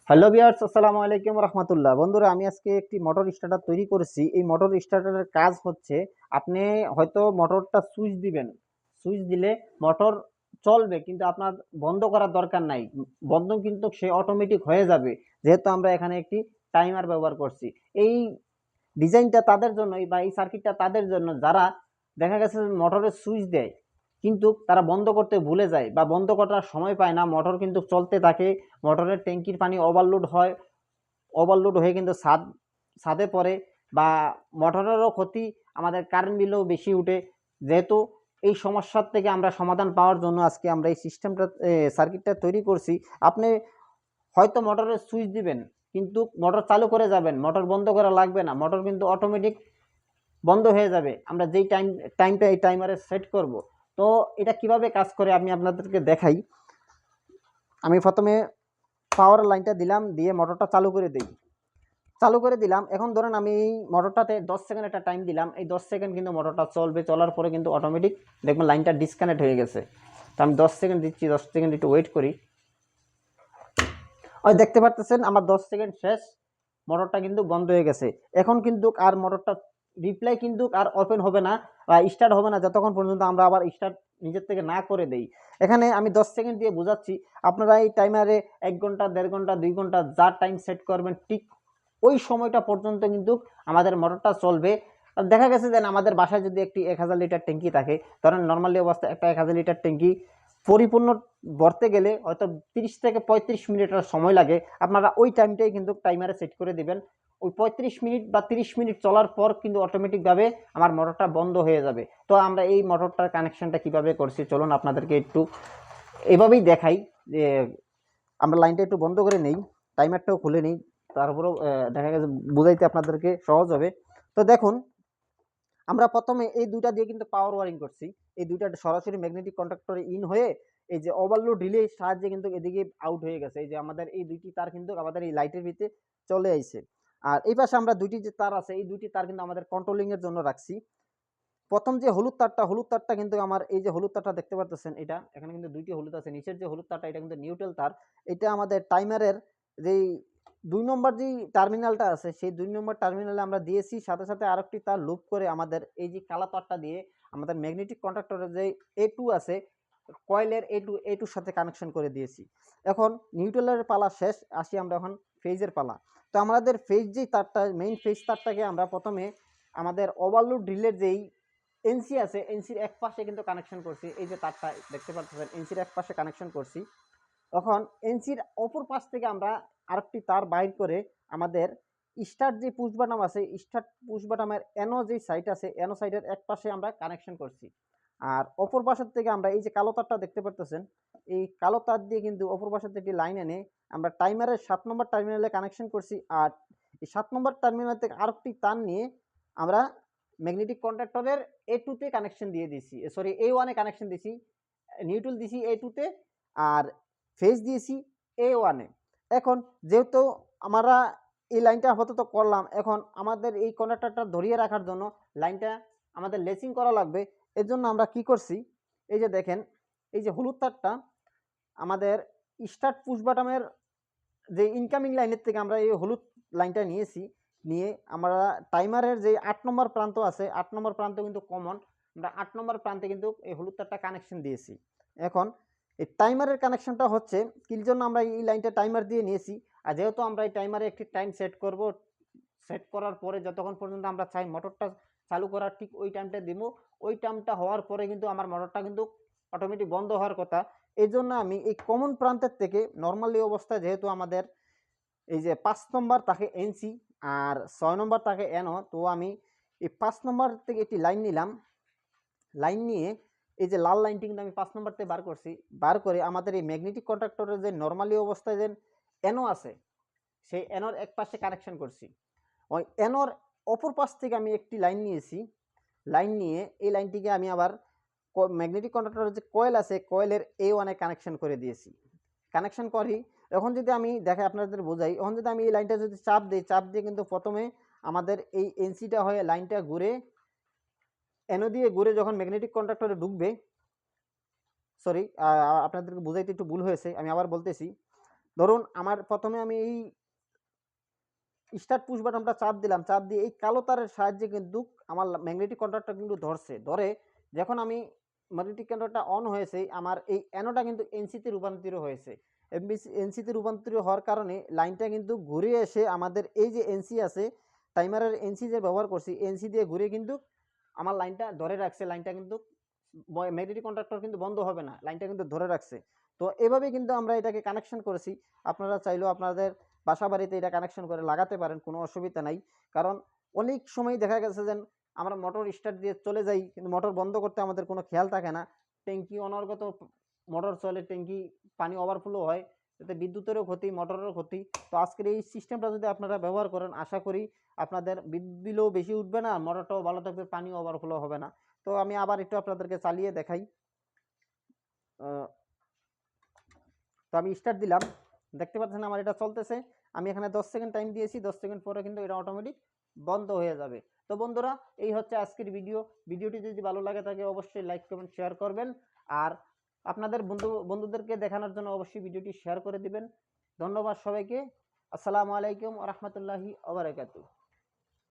Hello viewers, আসসালামু আলাইকুম রহমতুল্লাহ। বন্ধুরা, আমি আজকে একটি মোটর স্টার্টার তৈরি করেছি। এই মোটর স্টার্টারের কাজ হচ্ছে, আপনি হয়তো মোটরটা সুইচ দিবেন, সুইচ দিলে মোটর চলবে, কিন্তু আপনার বন্ধ করার দরকার নাই। বন্ধ কিন্তু সে অটোমেটিক হয়ে যাবে, যেহেতু আমরা এখানে একটি টাইমার ব্যবহার করছি। এই ডিজাইনটা তাদের জন্যই, বা এই সার্কিটটা তাদের জন্য যারা দেখা গেছে মোটরের সুইচ দেয় কিন্তু তারা বন্ধ করতে ভুলে যায় বা বন্ধ করার সময় পায় না, মোটর কিন্তু চলতে থাকে, মোটরের ট্যাঙ্কির পানি ওভারলোড হয়, ওভারলোড হয়ে কিন্তু ছাদে পড়ে, বা মোটরেরও ক্ষতি, আমাদের কারেন্ট বিলও বেশি উঠে। যেহেতু এই সমস্যার থেকে আমরা সমাধান পাওয়ার জন্য আজকে আমরা এই সিস্টেমটা, সার্কিটটা তৈরি করছি। আপনি হয়তো মোটরের সুইচ দিবেন, কিন্তু মোটর চালু করে যাবেন, মোটর বন্ধ করা লাগবে না, মোটর কিন্তু অটোমেটিক বন্ধ হয়ে যাবে। আমরা যেই টাইমটা এই টাইমারে সেট করব। তো এটা কিভাবে কাজ করে আমি আপনাদেরকে দেখাই। আমি প্রথমে পাওয়ার লাইনটা দিলাম, দিয়ে মোটরটা চালু করে দিলাম। এখন ধরেন আমি এই মোটরটাতে 10 সেকেন্ড একটা টাইম দিলাম, এই 10 সেকেন্ড কিন্তু মোটরটা চলবে, চলার পরে কিন্তু অটোমেটিক দেখবেন লাইনটা ডিসকানেক্ট হয়ে গেছে। তো আমি 10 সেকেন্ড দিচ্ছি, 10 সেকেন্ড একটু ওয়েট করি। ওই দেখতে পাচ্ছেন আমার 10 সেকেন্ড শেষ, মোটরটা কিন্তু বন্ধ হয়ে গেছে। এখন কিন্তু আর মোটরটা রিপ্লাই কিন্তু আর ওপেন হবে না বা স্টার্ট হবে না, যতক্ষণ পর্যন্ত আমরা আবার স্টার্ট নিজের থেকে না করে দেই। এখানে আমি 10 সেকেন্ড দিয়ে বোঝাচ্ছি, আপনারা এই টাইমারে 1 ঘন্টা, 1.5 ঘন্টা, 2 ঘন্টা যা টাইম সেট করবেন, ঠিক ওই সময়টা পর্যন্ত কিন্তু আমাদের মোটরটা চলবে। আর দেখা গেছে যে আমাদের বাসায় যদি একটি 1000 লিটার ট্যাঙ্কি থাকে, ধরেন নর্মালি অবস্থায় একটা 1000 লিটার ট্যাঙ্কি পরিপূর্ণ ভরতে গেলে হয়তো 30 থেকে 35 মিনিটের সময় লাগে। আপনারা ওই টাইমটাই কিন্তু টাইমারে সেট করে দিবেন। ওই 35 মিনিট বা 30 মিনিট চলার পর কিন্তু অটোমেটিকভাবে আমার মোটরটা বন্ধ হয়ে যাবে। তো আমরা এই মোটরটার কানেকশনটা কিভাবে করছি চলুন আপনাদেরকে একটু এভাবেই দেখাই। যে আমরা লাইনটা একটু বন্ধ করে নেই, টাইমারটাও খুলে নেই, তারপরেও দেখা গেছে বুঝাইতে আপনাদেরকে সহজ হবে। তো দেখুন, আমরা প্রথমে এই দুইটা দিয়ে কিন্তু পাওয়ার ওয়ারিং করছি। এই দুইটা সরাসরি ম্যাগনেটিক কন্ডাক্টরে ইন হয়ে এই যে ওভারলোড রিলে সাহায্যে কিন্তু এদিকে আউট হয়ে গেছে। এই যে আমাদের এই দুইটি তার কিন্তু আমাদের এই লাইটের ভিতরে চলে আইছে। আর এই পাশে আমরা দুইটি যে তার আছে, এই দুইটি তার কিন্তু আমাদের কন্ট্রোলিং এর জন্য রাখছি। প্রথম যে হলুদ তারটা কিন্তু আমার, এই যে হলুদ তারটা দেখতে পারতেছেন, এটা এখানে কিন্তু দুইটি হলুদ আছে। নিচের যে হলুদ তারটা, এটা কিন্তু নিউট্রাল তার। এটা আমাদের টাইমারের যেই 2 নম্বর যেই টার্মিনালটা আছে, সেই 2 নম্বর টার্মিনালে আমরা দিয়েছি। সাথে সাথে আরেকটি তার লুপ করে আমাদের এই যে কালো তারটা দিয়ে আমাদের ম্যাগনেটিক কন্ডাক্টরের যে A2 আছে, কয়েলের A2 সাথে কানেকশন করে দিয়েছি। এখন নিউট্রালের পালা শেষ, আসি আমরা এখন ফেজের পালা। তো আমাদের ফেজ যেই তারটা, মেইন ফেজ তারটাকে আমরা প্রথমে আমাদের ওভারলোড রিলের যেই এনসি আছে, এনসির এক পাশে কিন্তু কানেকশন করছি। এই যে তারটা দেখতে পাচ্ছেন, এনসির এক পাশে কানেকশন করছি। তখন এনসির অপর পাশ থেকে আমরা আরেকটি তার বাইর করে আমাদের স্টার্ট যে পুশ বাটন আছে, স্টার্ট পুশ বাটনের এনো যে সাইড আছে, এনো সাইডের এক পাশে আমরা কানেকশন করছি। আর অপর পাশের থেকে আমরা এই যে কালো তারটা দেখতে পারতেছেন, এই কালো তার দিয়ে কিন্তু অপর পাশের থেকে লাইন এনে আমরা টাইমারের 7 নম্বর টার্মিনালে কানেকশন করছি। আর এই 7 নম্বর টার্মিনাল থেকে আরেকটি তার নিয়ে আমরা ম্যাগনেটিক কন্ডাক্টরের A2 তে কানেকশন দিয়ে দিছি, সরি A1 এ কানেকশন দিছি, নিউট্রাল দিছি A2 তে, আর ফেজ দিয়েছি A1 এ। এখন যেহেতু আমরা এই লাইনটা আপাতত করলাম, এখন আমাদের এই কন্ডাক্টরটা ধরিয়ে রাখার জন্য লাইনটা আমাদের লেসিং করা লাগবে। এর জন্য আমরা কি করছি, এই যে দেখেন, এই যে হলুদ তারটা আমাদের স্টার্ট পুশ বাটনের যে ইনকামিং লাইনের থেকে আমরা এই হলুদ লাইনটা নিয়েছি। নিয়ে আমরা টাইমারের যে 8 নম্বর প্রান্ত আছে, 8 নম্বর প্রান্ত কিন্তু কমন, আমরা 8 নম্বর প্রান্তে কিন্তু এই হলুদ তারটা কানেকশন দিয়েছি। এখন এই টাইমারের কানেকশনটা হচ্ছে কি জন্য আমরা এই লাইনটা টাইমার দিয়ে নিয়েছি। আর যেহেতু আমরা এই টাইমারে একটি টাইম সেট করব, সেট করার পরে যতক্ষণ পর্যন্ত আমরা চাই মোটরটা চালু করার, ঠিক ওই টাইমটা দিব। ওই টাইমটা হওয়ার পরে কিন্তু আমার মোটরটা কিন্তু অটোমেটিক বন্ধ হওয়ার কথা। এই জন্য আমি এই কমন প্রান্তের থেকে নর্মালি অবস্থায়, যেহেতু আমাদের এই যে 5 নম্বর তাকে এনসি আর 6 নম্বর তাকে এনও, তো আমি এই 5 নম্বর থেকে একটি লাইন নিলাম। লাইন নিয়ে এই যে লাল লাইনটি কিন্তু আমি 5 নম্বর থেকে বার করছি। বার করে আমাদের এই ম্যাগনেটিক কন্ডাক্টরের যে নর্মালি অবস্থায় যে এনও আছে, সেই এনোর এক পাশে কানেকশন করছি। ওই এনোর অপর পাশ থেকে আমি একটি লাইন নিয়েছি। লাইন নিয়ে এই লাইনটিকে আমি আবার ম্যাগনেটিক কন্ডাক্টরের যে কয়েল আছে, কয়েলের A1 এ কানেকশন করে দিয়েছি। কানেকশন করি, এখন যদি আমি দেখাই আপনাদের বোঝাই, এখন যদি আমি এই লাইনটা যদি চাপ দিই, চাপ দিয়ে কিন্তু প্রথমে আমাদের এই এনসিটা হয়ে লাইনটা ঘুরে এনো দিয়ে ঘুরে যখন ম্যাগনেটিক কন্ডাক্টরে ঢুকবে, সরি আপনাদেরকে বোঝাইতে একটু ভুল হয়েছে, আমি আবার বলতেছি। ধরুন আমার প্রথমে আমি এই স্টার্ট পুশ বাটনটা চাপ দিলাম, চাপ দিয়ে এই কালো তারের সাহায্যে কিন্তু আমার ম্যাগনেটিক কন্ট্যাক্টটা কিন্তু ধরে যখন আমি ম্যাগনেটিক কন্ট্যাক্টটা অন হয়েছে আমার এই অ্যানোটা কিন্তু এনসিতে রূপান্তরিত হয়েছে। এনসিতে রূপান্তরিত হওয়ার কারণে লাইনটা কিন্তু ঘুরে এসে আমাদের এই যে এনসি আছে টাইমারের এনসি যে ব্যবহার করছি এনসি দিয়ে ঘুরে কিন্তু আমার লাইনটা ধরে রাখছে। লাইনটা কিন্তু ম্যাগনেটিক কন্ট্রাক্টর কিন্তু বন্ধ হবে না, লাইনটা কিন্তু ধরে রাখছে। তো এভাবে কিন্তু আমরা এটাকে কানেকশন করেছি। আপনারা চাইলেও আপনাদের বাসা বাড়িতে এটা কানেকশন করে লাগাতে পারেন, কোনো অসুবিধা নাই। কারণ অনেক সময় দেখা গেছে যে আমরা মোটর স্টার্ট দিয়ে চলে যাই কিন্তু মোটর বন্ধ করতে আমাদের কোনো খেয়াল থাকে না, ট্যাঙ্কি অনর্গত মোটর চলে, ট্যাঙ্কি পানি ওভারফ্লো হয়, এতে বিদ্যুতেরও ক্ষতি, মোটরেরও ক্ষতি। তো আজকের এই সিস্টেমটা যদি আপনারা ব্যবহার করেন আশা করি আপনাদের বিদ্যুৎ বিলও বেশি উঠবে না, মোটরটাও ভালো থাকবে, পানি ওভারফ্লো হবে না। তো আমি আবার একটু আপনাদেরকে চালিয়ে দেখাই। তো আমি স্টার্ট দিলাম, দেখতে পাচ্ছেন আমার এটা চলতেছে। আমি এখানে 10 সেকেন্ড টাইম দিয়েছি, 10 সেকেন্ড পরে কিন্তু এটা অটোমেটিক বন্ধ হয়ে যাবে। তো বন্ধুরা এই হচ্ছে আজকের ভিডিওটি যদি ভালো লাগে থাকে অবশ্যই লাইক কমেন্ট শেয়ার করবেন, আর আপনাদের বন্ধুদেরকে দেখানোর জন্য অবশ্যই ভিডিওটি শেয়ার করে দিবেন। ধন্যবাদ সবাইকে। আসসালামু আলাইকুম ওয়া রাহমাতুল্লাহি ওয়া বারাকাতুহু।